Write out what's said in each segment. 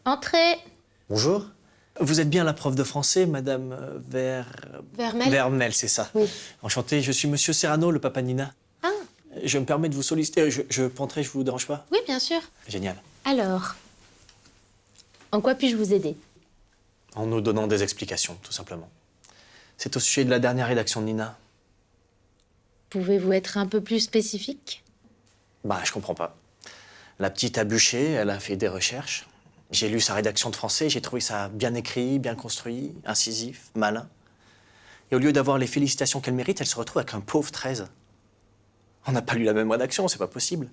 Entrez. Bonjour. Vous êtes bien la prof de français, madame Vermel. Vermel, c'est ça. Oui. Enchanté, je suis monsieur Serrano, le papa de Nina. Ah, Je me permets de vous solliciter. Je penserai, je vous dérange pas? oui, bien sûr. Génial. Alors, en quoi puis-je vous aider? En nous donnant des explications, tout simplement. C'est au sujet de la dernière rédaction de Nina. Pouvez-vous être un peu plus spécifique? Bah, je comprends pas. La petite a bûché, elle a fait des recherches. J'ai lu sa rédaction de français, j'ai trouvé ça bien écrit, bien construit, incisif, malin. Et au lieu d'avoir les félicitations qu'elle mérite, elle se retrouve avec un pauvre 13. On n'a pas lu la même rédaction, c'est pas possible.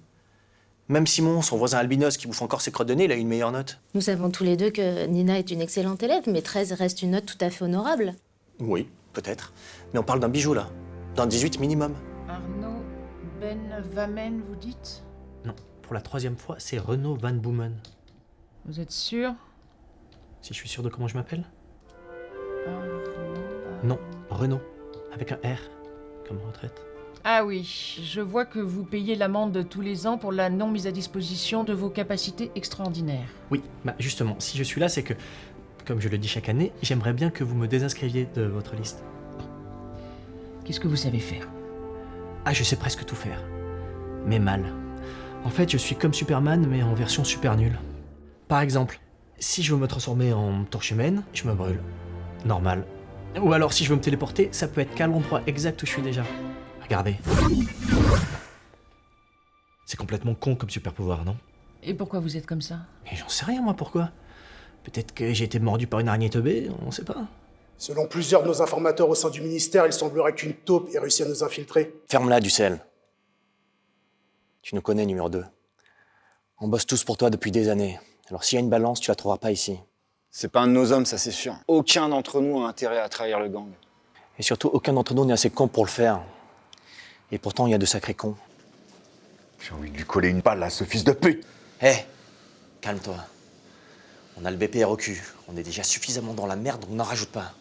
Même Simon, son voisin albinos qui bouffe encore ses crottes de nez, il a eu une meilleure note. Nous savons tous les deux que Nina est une excellente élève, mais 13 reste une note tout à fait honorable. Oui, peut-être. Mais on parle d'un bijou, là. D'un 18 minimum. Arnaud Ben Vamen, vous dites? Non, pour la 3e fois, c'est Renaud Van Boomen. Vous êtes sûr? Si je suis sûr de comment je m'appelle? Arnaud... Non, Renaud. Avec un R, comme retraite. Ah oui, je vois que vous payez l'amende tous les ans pour la non mise à disposition de vos capacités extraordinaires. Oui, bah justement, si je suis là, c'est que, comme je le dis chaque année, j'aimerais bien que vous me désinscriviez de votre liste. Qu'est-ce que vous savez faire? Ah, je sais presque tout faire. Mais mal. En fait, je suis comme Superman, mais en version super nulle. Par exemple, si je veux me transformer en torche humaine, je me brûle. Normal. Ou alors, si je veux me téléporter, ça peut être qu'à l'endroit exact où je suis déjà. Regardez. C'est complètement con comme super pouvoir, non? Et pourquoi vous êtes comme ça? Mais j'en sais rien, moi, pourquoi. Peut-être que j'ai été mordu par une araignée teubée, on sait pas. Selon plusieurs de nos informateurs au sein du ministère, il semblerait qu'une taupe ait réussi à nous infiltrer. Ferme-la, Ducel. Tu nous connais, numéro 2. On bosse tous pour toi depuis des années. Alors s'il y a une balance, tu la trouveras pas ici. C'est pas un de nos hommes, ça c'est sûr. Aucun d'entre nous a intérêt à trahir le gang. Et surtout, aucun d'entre nous n'est assez con pour le faire. Et pourtant, il y a de sacrés cons. J'ai envie de lui coller une balle à ce fils de pute. Hé, calme-toi. On a le BPR au cul. On est déjà suffisamment dans la merde, donc n'en rajoute pas.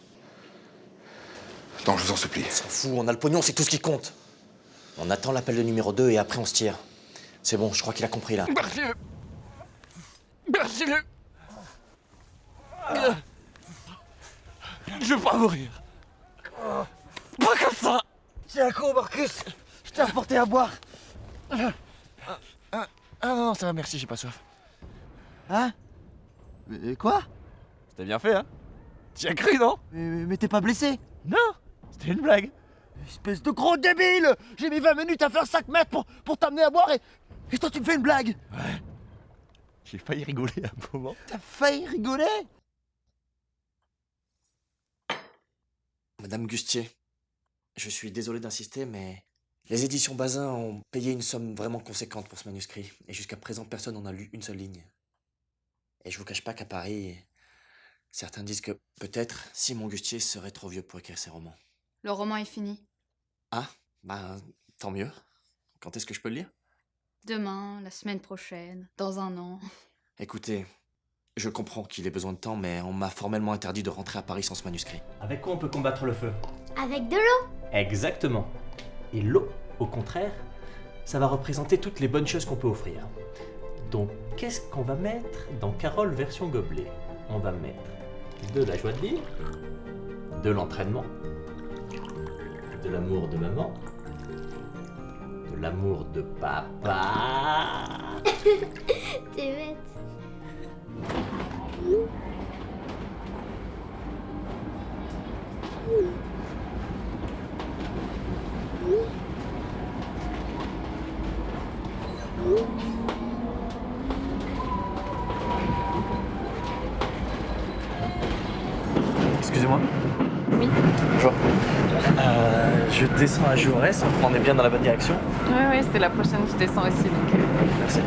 Non, je vous en supplie. On s'en fout, on a le pognon, c'est tout ce qui compte. On attend l'appel de numéro 2 et après on se tire. C'est bon, je crois qu'il a compris là. Merci-le. Merci-le. Je veux pas mourir. Pas comme ça. C'est un con, Marcus. Je t'ai apporté à boire. Ah non, ça va, merci, j'ai pas soif. Hein? Mais quoi? C'était bien fait, hein? Tu as cru, non? Mais t'es pas blessé? Non, c'était une blague. Espèce de gros débile! J'ai mis 20 minutes à faire 5 mètres pour t'amener à boire et toi tu me fais une blague! Ouais. J'ai failli rigoler à un moment. T'as failli rigoler? Madame Gustier, je suis désolé d'insister, mais les éditions Bazin ont payé une somme vraiment conséquente pour ce manuscrit. Et jusqu'à présent, personne n'en a lu une seule ligne. Et je vous cache pas qu'à Paris, certains disent que peut-être Simon Gustier serait trop vieux pour écrire ses romans. Le roman est fini. Ah, bah tant mieux. Quand est-ce que je peux le lire? Demain, la semaine prochaine, dans un an. Écoutez, je comprends qu'il ait besoin de temps, mais on m'a formellement interdit de rentrer à Paris sans ce manuscrit. Avec quoi on peut combattre le feu? Avec de l'eau. Exactement. Et l'eau, au contraire, ça va représenter toutes les bonnes choses qu'on peut offrir. Donc, qu'est-ce qu'on va mettre dans Carole version gobelet? On va mettre de la joie de vivre, de l'entraînement, de l'amour de maman, de l'amour de papa. T'es bête. Excusez-moi. Oui. Bonjour. Je descends à Jaurès, on est bien dans la bonne direction. Oui, c'est la prochaine, je descends aussi, donc... Merci.